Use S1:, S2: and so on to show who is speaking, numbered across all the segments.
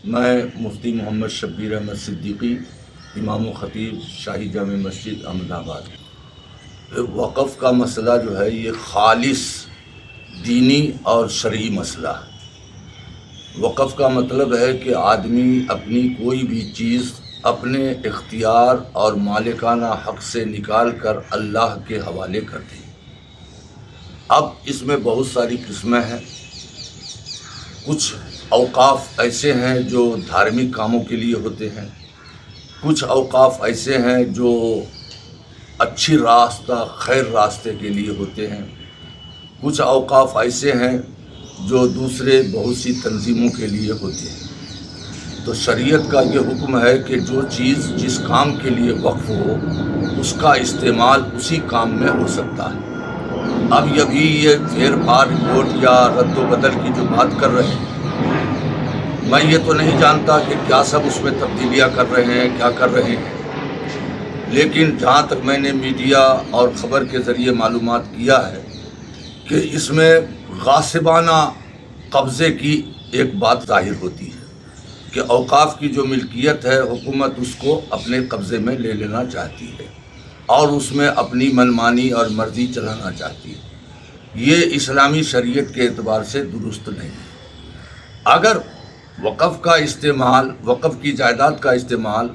S1: میں مفتی محمد شبیر احمد صدیقی، امام و خطیب شاہی جامع مسجد احمد آباد۔ وقف کا مسئلہ جو ہے یہ خالص دینی اور شرعی مسئلہ ہے۔ وقف کا مطلب ہے کہ آدمی اپنی کوئی بھی چیز اپنے اختیار اور مالکانہ حق سے نکال کر اللہ کے حوالے کر دے۔ اب اس میں بہت ساری قسمیں ہیں۔ کچھ اوقاف ایسے ہیں جو دھارمک کاموں کے لیے ہوتے ہیں، کچھ اوقاف ایسے ہیں جو اچھی راستہ خیر راستے کے لیے ہوتے ہیں، کچھ اوقاف ایسے ہیں جو دوسرے بہت سی تنظیموں کے لیے ہوتے ہیں۔ تو شریعت کا یہ حکم ہے کہ جو چیز جس کام کے لیے وقف ہو اس کا استعمال اسی کام میں ہو سکتا ہے۔ اب یہ پھیر پھار رپورٹ یا رد و بدل کی جو بات کر رہے ہیں، میں یہ تو نہیں جانتا کہ کیا سب اس میں تبدیلیاں کر رہے ہیں، کیا کر رہے ہیں، لیکن جہاں تک میں نے میڈیا اور خبر کے ذریعے معلومات کیا ہے کہ اس میں غاصبانہ قبضے کی ایک بات ظاہر ہوتی ہے کہ اوقاف کی جو ملکیت ہے حکومت اس کو اپنے قبضے میں لے لینا چاہتی ہے اور اس میں اپنی منمانی اور مرضی چلانا چاہتی ہے۔ یہ اسلامی شریعت کے اعتبار سے درست نہیں ہے۔ اگر وقف کا استعمال، وقف کی جائیداد کا استعمال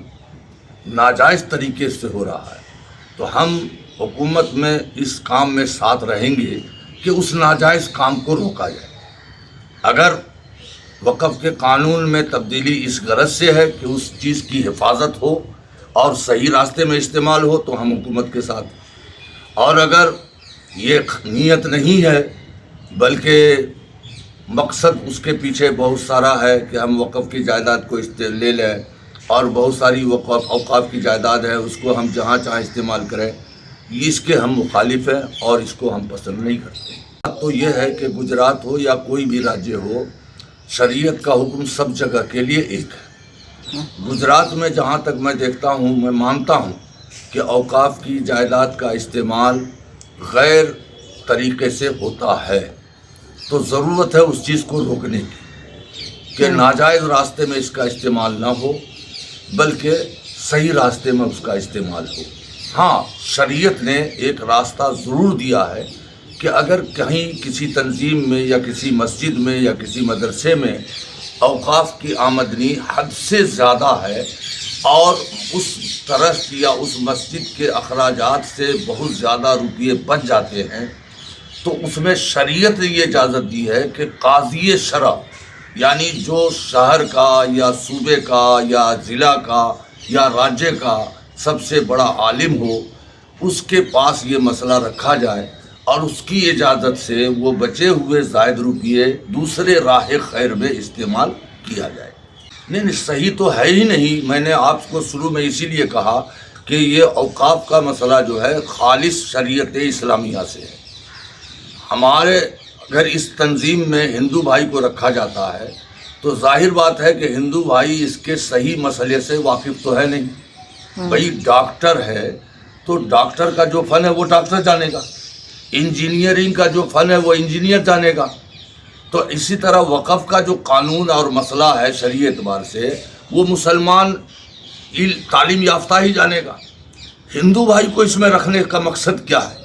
S1: ناجائز طریقے سے ہو رہا ہے تو ہم حکومت میں اس کام میں ساتھ رہیں گے کہ اس ناجائز کام کو روکا جائے۔ اگر وقف کے قانون میں تبدیلی اس غرض سے ہے کہ اس چیز کی حفاظت ہو اور صحیح راستے میں استعمال ہو تو ہم حکومت کے ساتھ، اور اگر یہ نیت نہیں ہے بلکہ مقصد اس کے پیچھے بہت سارا ہے کہ ہم وقف کی جائیداد کو لے لیں اور بہت ساری اوقاف کی جائیداد ہے اس کو ہم جہاں چاہیں استعمال کریں، اس کے ہم مخالف ہیں اور اس کو ہم پسند نہیں کرتے۔ بات تو یہ ہے کہ گجرات ہو یا کوئی بھی راجیہ ہو، شریعت کا حکم سب جگہ کے لیے ایک ہے۔ گجرات میں جہاں تک میں دیکھتا ہوں، میں مانتا ہوں کہ اوقاف کی جائیداد کا استعمال غیر طریقے سے ہوتا ہے، تو ضرورت ہے اس چیز کو روکنے کی کہ ناجائز راستے میں اس کا استعمال نہ ہو بلکہ صحیح راستے میں اس کا استعمال ہو۔ ہاں، شریعت نے ایک راستہ ضرور دیا ہے کہ اگر کہیں کسی تنظیم میں یا کسی مسجد میں یا کسی مدرسے میں اوقاف کی آمدنی حد سے زیادہ ہے اور اس ٹرسٹ یا اس مسجد کے اخراجات سے بہت زیادہ روپیے بچ جاتے ہیں تو اس میں شریعت نے یہ اجازت دی ہے کہ قاضی شرع، یعنی جو شہر کا یا صوبے کا یا ضلع کا یا راجیہ کا سب سے بڑا عالم ہو، اس کے پاس یہ مسئلہ رکھا جائے اور اس کی اجازت سے وہ بچے ہوئے زائد روپیے دوسرے راہ خیر میں استعمال کیا جائے۔ نہیں، صحیح تو ہے ہی نہیں۔ میں نے آپ کو شروع میں اسی لیے کہا کہ یہ اوقاف کا مسئلہ جو ہے خالص شریعت اسلامیہ سے ہے۔ ہمارے اگر اس تنظیم میں ہندو بھائی کو رکھا جاتا ہے تو ظاہر بات ہے کہ ہندو بھائی اس کے صحیح مسئلے سے واقف تو ہے نہیں۔ بھائی ڈاکٹر ہے تو ڈاکٹر کا جو فن ہے وہ ڈاکٹر جانے گا، انجینئرنگ کا جو فن ہے وہ انجینئر جانے گا۔ تو اسی طرح وقف کا جو قانون اور مسئلہ ہے شرعی اعتبار سے وہ مسلمان تعلیم یافتہ ہی جانے گا۔ ہندو بھائی کو اس میں رکھنے کا مقصد کیا ہے؟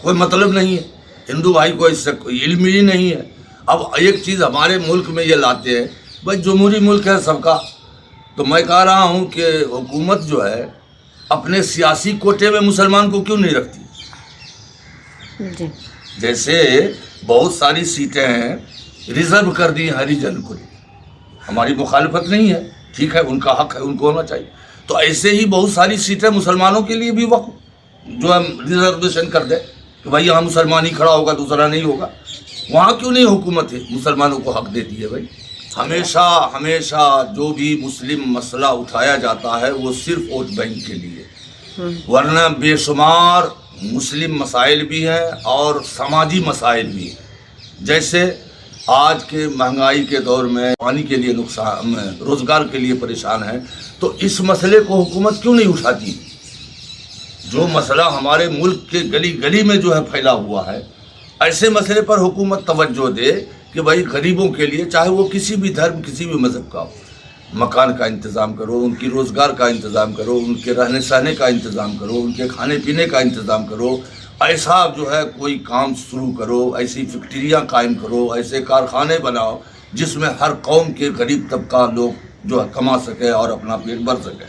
S1: کوئی مطلب نہیں ہے، ہندو بھائی کو اس سے کوئی علم ہی نہیں ہے۔ اب ایک چیز ہمارے ملک میں یہ لاتے ہیں، بھائی جمہوری ملک ہے سب کا، تو میں کہہ رہا ہوں کہ حکومت جو ہے اپنے سیاسی کوٹے میں مسلمان کو کیوں نہیں رکھتی؟ جیسے بہت ساری سیٹیں ہیں ریزرو کر دی ہریجن کو، ہماری مخالفت نہیں ہے، ٹھیک ہے، ان کا حق ہے، ان کو ہونا چاہیے۔ تو ایسے ہی بہت ساری سیٹیں مسلمانوں کے لیے بھی وقف جو ہم ریزرویشن کر دیں کہ بھائی یہاں مسلمان ہی کھڑا ہوگا دوسرا نہیں ہوگا، وہاں کیوں نہیں حکومت ہے مسلمانوں کو حق دیتی ہے؟ بھائی ہمیشہ جو بھی مسلم مسئلہ اٹھایا جاتا ہے وہ صرف ووٹ بینک کے لیے، ورنہ بے شمار مسلم مسائل بھی ہیں اور سماجی مسائل بھی ہیں۔ جیسے آج کے مہنگائی کے دور میں پانی کے لیے نقصان، روزگار کے لیے پریشان ہے، تو اس مسئلے کو حکومت کیوں نہیں اٹھاتی؟ جو مسئلہ ہمارے ملک کے گلی گلی میں جو ہے پھیلا ہوا ہے، ایسے مسئلے پر حکومت توجہ دے کہ بھائی غریبوں کے لیے، چاہے وہ کسی بھی دھرم کسی بھی مذہب کا ہو، مکان کا انتظام کرو، ان کی روزگار کا انتظام کرو، ان کے رہنے سہنے کا انتظام کرو، ان کے کھانے پینے کا انتظام کرو، ایسا جو ہے کوئی کام شروع کرو، ایسی فیکٹریاں قائم کرو، ایسے کارخانے بناؤ جس میں ہر قوم کے غریب طبقہ لوگ جو ہے کما سکے اور اپنا پیٹ بھر سکے۔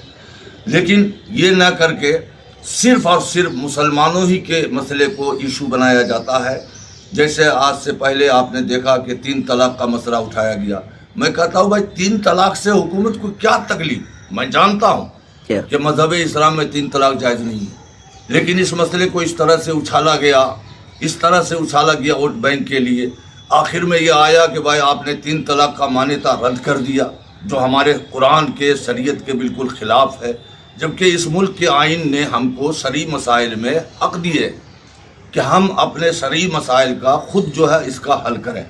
S1: لیکن یہ نہ کر کے صرف اور صرف مسلمانوں ہی کے مسئلے کو ایشو بنایا جاتا ہے۔ جیسے آج سے پہلے آپ نے دیکھا کہ 3 طلاق کا مسئلہ اٹھایا گیا۔ میں کہتا ہوں بھائی 3 طلاق سے حکومت کو کیا تکلیف؟ میں جانتا ہوں کہ مذہب اسلام میں 3 طلاق جائز نہیں ہے، لیکن اس مسئلے کو اس طرح سے اچھالا گیا ووٹ بینک کے لیے۔ آخر میں یہ آیا کہ بھائی آپ نے 3 طلاق کا مانیتا رد کر دیا، جو ہمارے قرآن کے شریعت کے بالکل خلاف ہے، جبکہ اس ملک کے آئین نے ہم کو شرعی مسائل میں حق دیے کہ ہم اپنے شرعی مسائل کا خود جو ہے اس کا حل کریں۔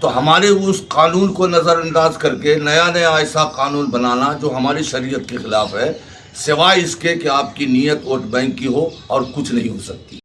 S1: تو ہمارے اس قانون کو نظر انداز کر کے نیا ایسا قانون بنانا جو ہماری شریعت کے خلاف ہے، سوائے اس کے کہ آپ کی نیت ووٹ بینک کی ہو اور کچھ نہیں ہو سکتی۔